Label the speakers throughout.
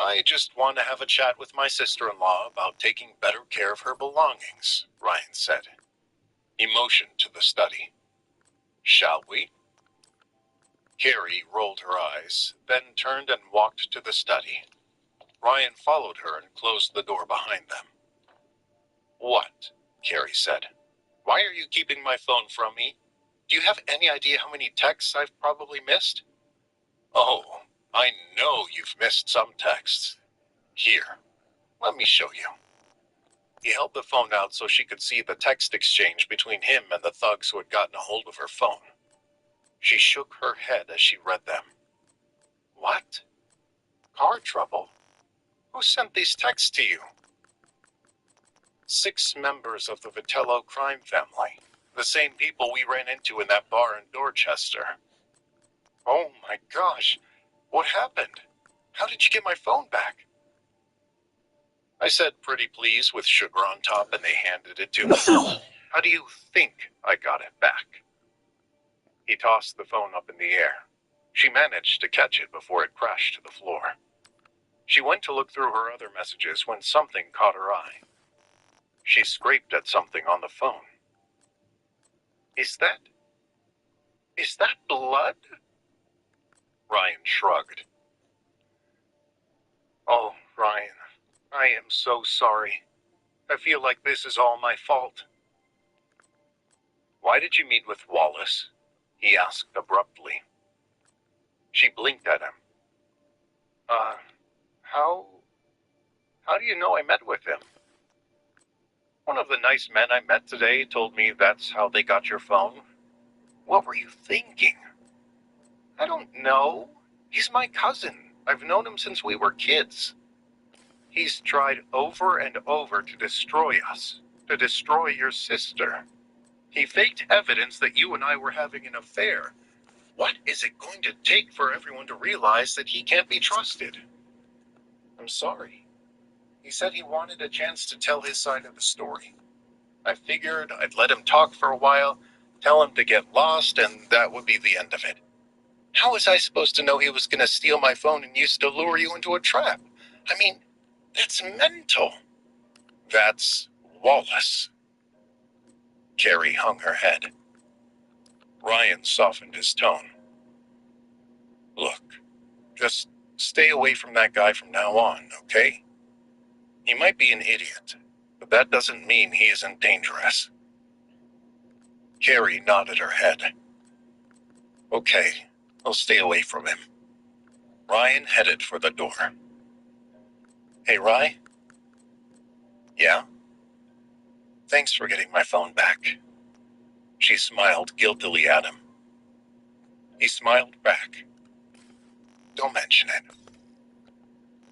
Speaker 1: I just want to have a chat with my sister-in-law about taking better care of her belongings, Ryan said. He motioned to the study. Shall we? Carrie rolled her eyes, then turned and walked to the study. Ryan followed her and closed the door behind them. What? Carrie said. Why are you keeping my phone from me? Do you have any idea how many texts I've probably missed? Oh, I know you've missed some texts. Here, let me show you. He held the phone out so she could see the text exchange between him and the thugs who had gotten a hold of her phone. She shook her head as she read them. What? Car trouble? Who sent these texts to you? 6 members of the Vitello crime family. The same people we ran into in that bar in Dorchester. Oh my gosh, what happened? How did you get my phone back? I said pretty please with sugar on top and they handed it to me. How do you think I got it back? He tossed the phone up in the air. She managed to catch it before it crashed to the floor. She went to look through her other messages when something caught her eye. She scraped at something on the phone. Is that blood? Ryan shrugged. Oh, Ryan, I am so sorry. I feel like this is all my fault. Why did you meet with Wallace? He asked abruptly. She blinked at him. How do you know I met with him? One of the nice men I met today told me that's how they got your phone. What were you thinking? I don't know. He's my cousin. I've known him since we were kids. He's tried over and over to destroy us, to destroy your sister. He faked evidence that you and I were having an affair. What is it going to take for everyone to realize that he can't be trusted? I'm sorry. He said he wanted a chance to tell his side of the story. I figured I'd let him talk for a while, tell him to get lost, and that would be the end of it. How was I supposed to know he was going to steal my phone and use it to lure you into a trap? I mean, that's mental. That's Wallace. Carrie hung her head. Ryan softened his tone. Look, just stay away from that guy from now on, okay? He might be an idiot, but that doesn't mean he isn't dangerous. Carrie nodded her head. Okay, I'll stay away from him. Ryan headed for the door. Hey, Rye? Yeah? Thanks for getting my phone back. She smiled guiltily at him. He smiled back. Don't mention it.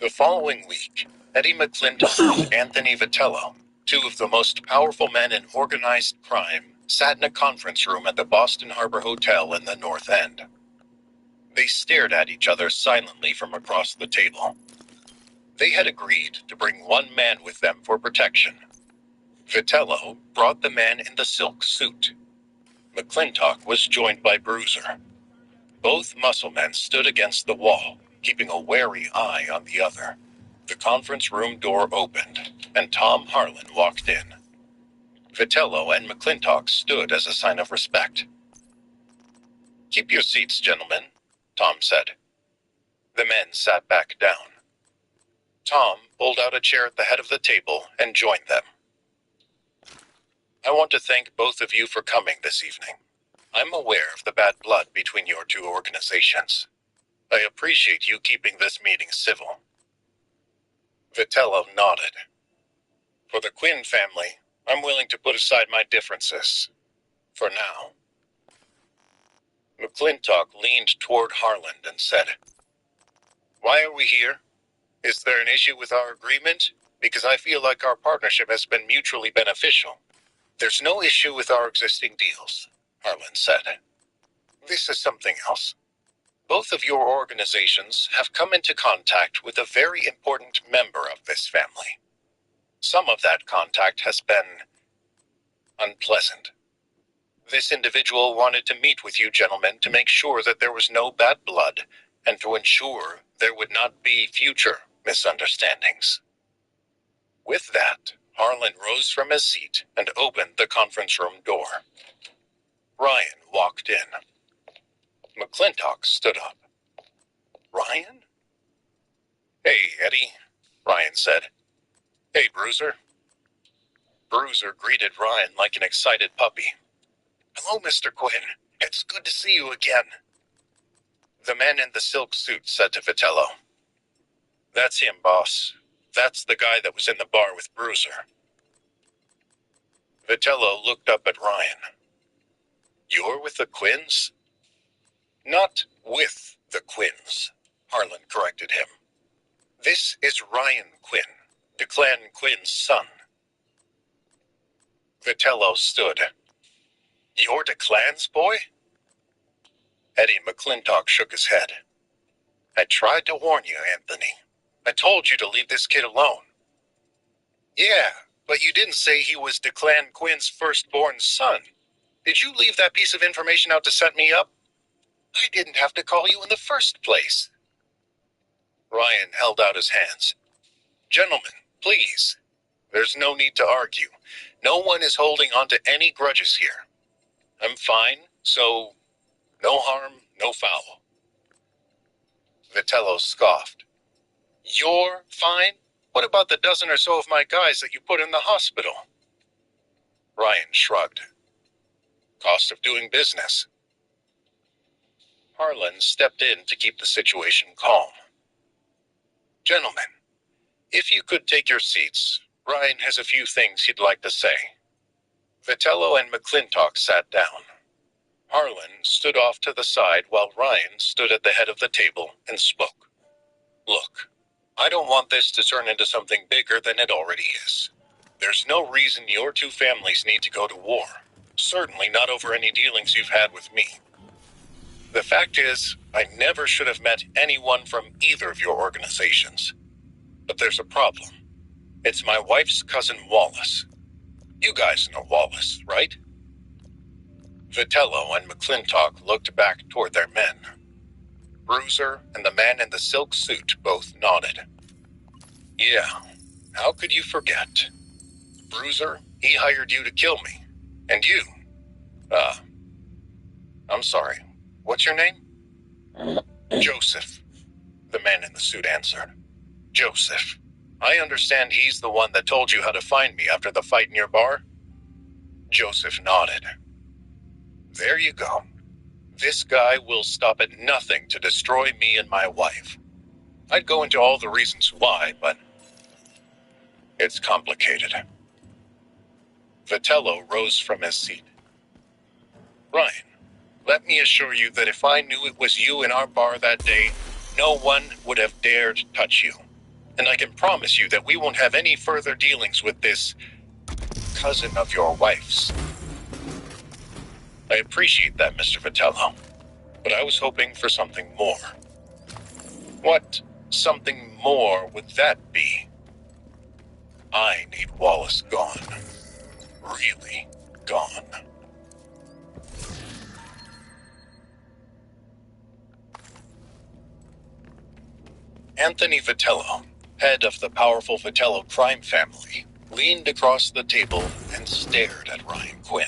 Speaker 1: The following week, Eddie McClintock and Anthony Vitello, 2 of the most powerful men in organized crime, sat in a conference room at the Boston Harbor Hotel in the North End. They stared at each other silently from across the table. They had agreed to bring one man with them for protection. Vitello brought the man in the silk suit. McClintock was joined by Bruiser. Both muscle men stood against the wall, keeping a wary eye on the other. The conference room door opened, and Tom Harlan walked in. Vitello and McClintock stood as a sign of respect. Keep your seats, gentlemen, Tom said. The men sat back down. Tom pulled out a chair at the head of the table and joined them. I want to thank both of you for coming this evening. I'm aware of the bad blood between your 2 organizations. I appreciate you keeping this meeting civil. Vitello nodded. For the Quinn family, I'm willing to put aside my differences. For now. McClintock leaned toward Harlan and said, Why are we here? Is there an issue with our agreement? Because I feel like our partnership has been mutually beneficial. There's no issue with our existing deals, Harlan said. This is something else. Both of your organizations have come into contact with a very important member of this family. Some of that contact has been unpleasant. This individual wanted to meet with you gentlemen to make sure that there was no bad blood and to ensure there would not be future misunderstandings. With that, Harlan rose from his seat and opened the conference room door. Ryan walked in. McClintock stood up. Ryan? Hey, Eddie, Ryan said. Hey, Bruiser. Bruiser greeted Ryan like an excited puppy. Hello, Mr. Quinn. It's good to see you again. The man in the silk suit said to Vitello. That's him, boss. That's the guy that was in the bar with Bruiser. Vitello looked up at Ryan. You're with the Quinns? Not with the Quinns, Harlan corrected him. This is Ryan Quinn, Declan Quinn's son. Vitello stood. You're Declan's boy? Eddie McClintock shook his head. I tried to warn you, Anthony. I told you to leave this kid alone. Yeah, but you didn't say he was Declan Quinn's firstborn son. Did you leave that piece of information out to set me up? I didn't have to call you in the first place. Ryan held out his hands. Gentlemen, please. There's no need to argue. No one is holding on to any grudges here. I'm fine, so no harm, no foul. Vitello scoffed. You're fine? What about the dozen or so of my guys that you put in the hospital? Ryan shrugged. Cost of doing business. Harlan stepped in to keep the situation calm. Gentlemen, if you could take your seats, Ryan has a few things he'd like to say. Vitello and McClintock sat down. Harlan stood off to the side while Ryan stood at the head of the table and spoke. Look, I don't want this to turn into something bigger than it already is. There's no reason your two families need to go to war. Certainly not over any dealings you've had with me. The fact is, I never should have met anyone from either of your organizations. But there's a problem. It's my wife's cousin Wallace. You guys know Wallace, right? Vitello and McClintock looked back toward their men. Bruiser and the man in the silk suit both nodded. Yeah, how could you forget? Bruiser, he hired you to kill me. And you? I'm sorry. What's your name? Joseph, the man in the suit answered. Joseph. I understand he's the one that told you how to find me after the fight in your bar? Joseph nodded. There you go. This guy will stop at nothing to destroy me and my wife. I'd go into all the reasons why, but it's complicated. Vitello rose from his seat. Ryan, let me assure you that if I knew it was you in our bar that day, no one would have dared touch you. And I can promise you that we won't have any further dealings with this cousin of your wife's. I appreciate that, Mr. Vitello, but I was hoping for something more. What something more would that be? I need Wallace gone. Really gone. Anthony Vitello, head of the powerful Vitello crime family, leaned across the table and stared at Ryan Quinn.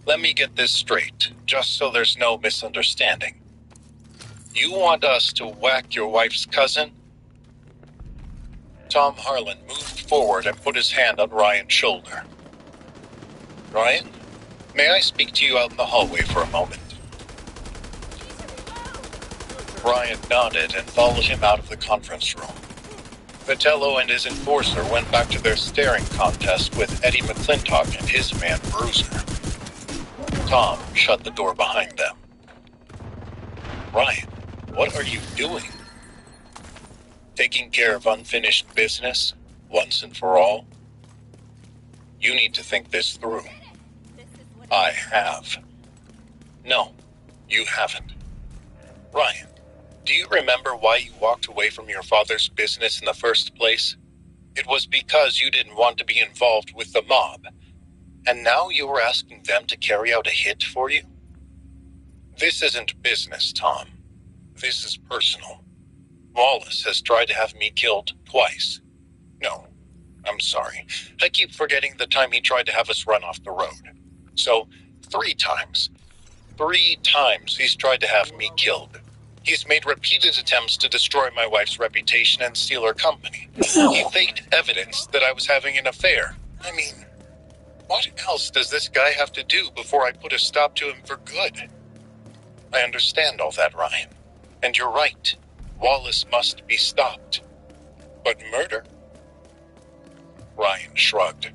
Speaker 1: Let me get this straight, just so there's no misunderstanding. You want us to whack your wife's cousin? Tom Harlan moved forward and put his hand on Ryan's shoulder. Ryan, may I speak to you out in the hallway for a moment? Ryan nodded and followed him out of the conference room. Vitello and his enforcer went back to their staring contest with Eddie McClintock and his man Bruiser. Tom shut the door behind them. Ryan, what are you doing? Taking care of unfinished business, once and for all? You need to think this through. I have. No, you haven't. Ryan, do you remember why you walked away from your father's business in the first place? It was because you didn't want to be involved with the mob. And now you are asking them to carry out a hit for you? This isn't business, Tom. This is personal. Wallace has tried to have me killed twice. No, I'm sorry. I keep forgetting the time he tried to have us run off the road. So, 3 times. 3 times he's tried to have me killed. He's made repeated attempts to destroy my wife's reputation and steal her company. He faked evidence that I was having an affair. I mean, what else does this guy have to do before I put a stop to him for good? I understand all that, Ryan. And you're right. Wallace must be stopped. But murder? Ryan shrugged.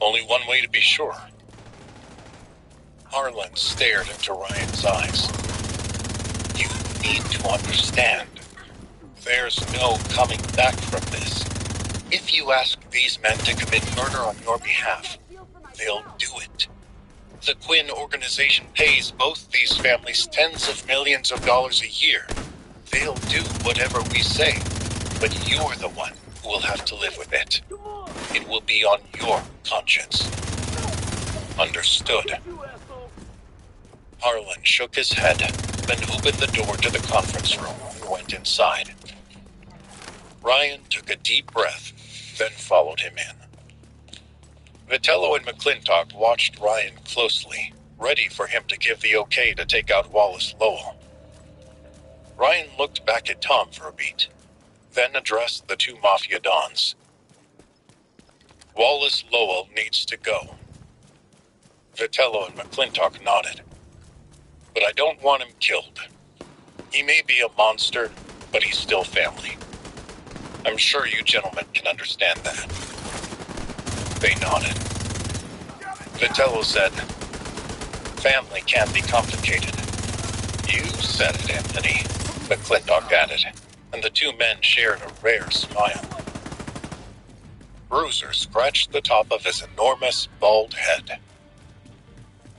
Speaker 1: Only one way to be sure. Harlan stared into Ryan's eyes. You need to understand. There's no coming back from this. If you ask these men to commit murder on your behalf, they'll do it. The Quinn organization pays both these families tens of millions of dollars a year. They'll do whatever we say, but you're the one who will have to live with it. It will be on your conscience. Understood. Harlan shook his head, then opened the door to the conference room and went inside. Ryan took a deep breath, then followed him in. Vitello and McClintock watched Ryan closely, ready for him to give the okay to take out Wallace Lowell. Ryan looked back at Tom for a beat, then addressed the 2 Mafia dons. Wallace Lowell needs to go. Vitello and McClintock nodded. But I don't want him killed. He may be a monster, but he's still family. I'm sure you gentlemen can understand that. They nodded. Vitello said, family can be complicated. You said it, Anthony, McClintock added, and the 2 men shared a rare smile. Bruiser scratched the top of his enormous, bald head.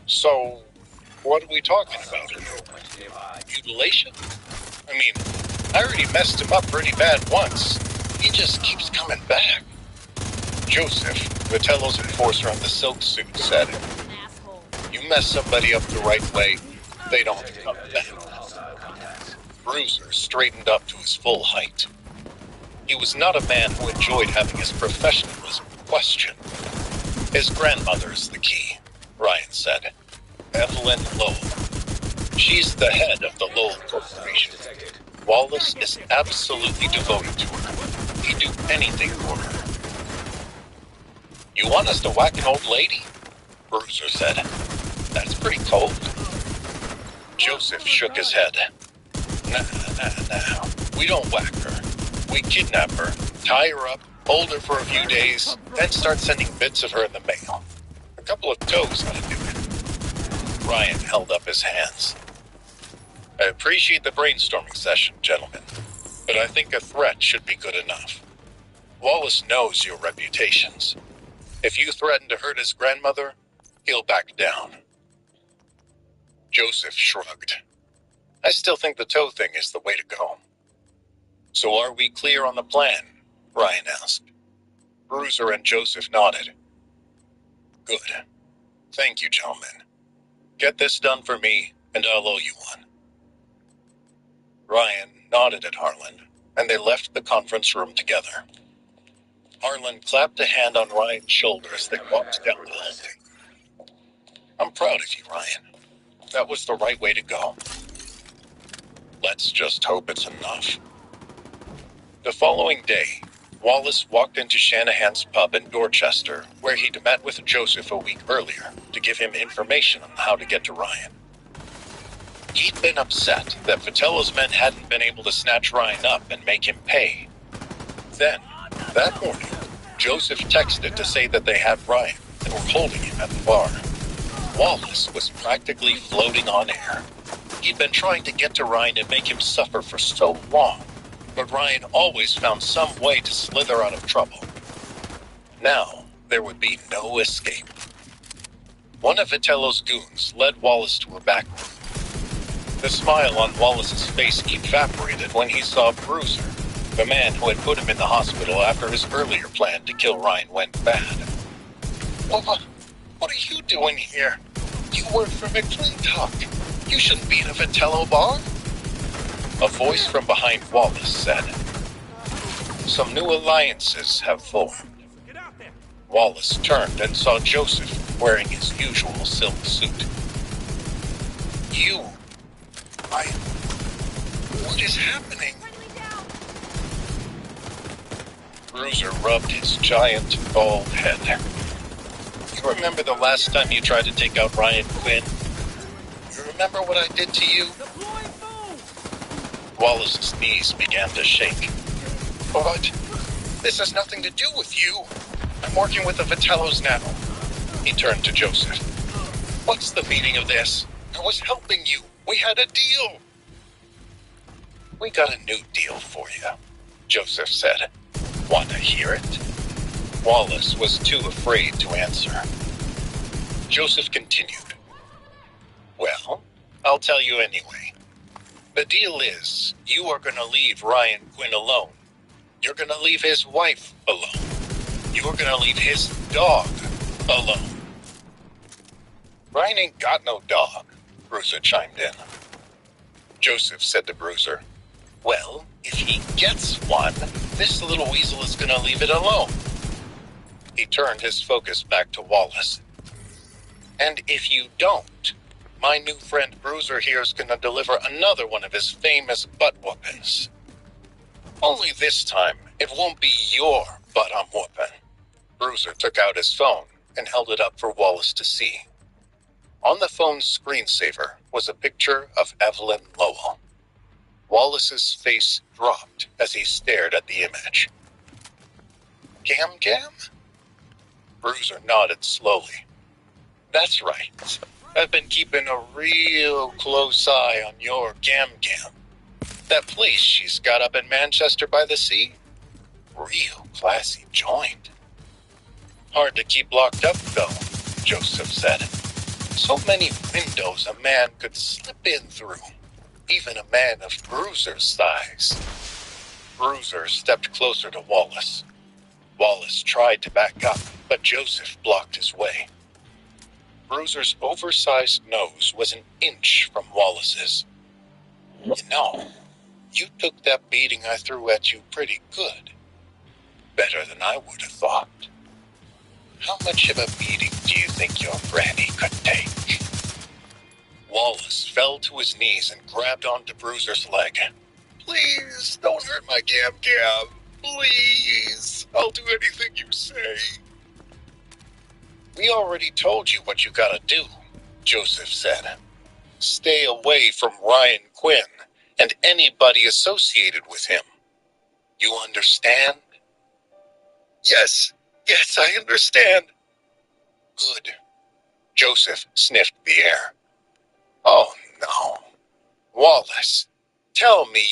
Speaker 1: So, what are we talking about? Mutilation? I mean, I already messed him up pretty bad once. He just keeps coming back. Joseph, Vitello's enforcer on the silk suit, said, you mess somebody up the right way, they don't come back. Bruiser straightened up to his full height. He was not a man who enjoyed having his professionalism questioned. His grandmother's the key, Ryan said. Evelyn Lowell. She's the head of the Lowell Corporation. Wallace is absolutely devoted to her. He'd do anything for her. You want us to whack an old lady? Bruiser said. That's pretty cold. Joseph shook his head. Nah. We don't whack her. We kidnap her, tie her up, hold her for a few days, then start sending bits of her in the mail. A couple of toes ought to do it. Ryan held up his hands. I appreciate the brainstorming session, gentlemen, but I think a threat should be good enough. Wallace knows your reputations. If you threaten to hurt his grandmother, he'll back down. Joseph shrugged. I still think the toe thing is the way to go. So are we clear on the plan? Ryan asked. Bruiser and Joseph nodded. Good. Thank you, gentlemen. Get this done for me, and I'll owe you one. Ryan nodded at Harlan, and they left the conference room together. Harlan clapped a hand on Ryan's shoulder as they walked down the hallway. I'm proud of you, Ryan. That was the right way to go. Let's just hope it's enough. The following day, Wallace walked into Shanahan's pub in Dorchester, where he'd met with Joseph a week earlier to give him information on how to get to Ryan. He'd been upset that Vitello's men hadn't been able to snatch Ryan up and make him pay. Then, that morning, Joseph texted to say that they had Ryan and were holding him at the bar. Wallace was practically floating on air. He'd been trying to get to Ryan and make him suffer for so long, but Ryan always found some way to slither out of trouble. Now, there would be no escape. One of Vitello's goons led Wallace to a back room. The smile on Wallace's face evaporated when he saw Bruiser, the man who had put him in the hospital after his earlier plan to kill Ryan went bad. What are you doing here? You work for McClintock. You shouldn't be in a Vitello bar. A voice from behind Wallace said, "Some new alliances have formed." Wallace turned and saw Joseph wearing his usual silk suit. What is happening? Bruiser rubbed his giant, bald head. You remember the last time you tried to take out Ryan Quinn? You remember what I did to you? Wallace's knees began to shake. But this has nothing to do with you. I'm working with the Vitellos now. He turned to Joseph. What's the meaning of this? I was helping you. We had a deal. We got a new deal for you, Joseph said. Want to hear it? Wallace was too afraid to answer. Joseph continued. Well, I'll tell you anyway. The deal is, you are going to leave Ryan Quinn alone. You're going to leave his wife alone. You are going to leave his dog alone. Ryan ain't got no dog, Bruiser chimed in. Joseph said to Bruiser, well, if he gets one, this little weasel is going to leave it alone. He turned his focus back to Wallace. And if you don't, my new friend Bruiser here is going to deliver another one of his famous butt whoopings. Only this time, it won't be your butt I'm whooping. Bruiser took out his phone and held it up for Wallace to see. On the phone's screensaver was a picture of Evelyn Lowell. Wallace's face dropped as he stared at the image. Gam? Bruiser nodded slowly. That's right. I've been keeping a real close eye on your Gam. That place she's got up in Manchester by the sea? Real classy joint. Hard to keep locked up, though, Joseph said. So many windows a man could slip in through. Even a man of Bruiser's size. Bruiser stepped closer to Wallace. Wallace tried to back up, but Joseph blocked his way. Bruiser's oversized nose was an inch from Wallace's. You know, you took that beating I threw at you pretty good. Better than I would have thought. How much of a beating do you think your granny could take? Wallace fell to his knees and grabbed onto Bruiser's leg. Please, don't hurt my Gam. Please, I'll do anything you say. We already told you what you gotta do, Joseph said. Stay away from Ryan Quinn and anybody associated with him. You understand? Yes, I understand. Good. Joseph sniffed the air. Oh, no. Wallace, tell me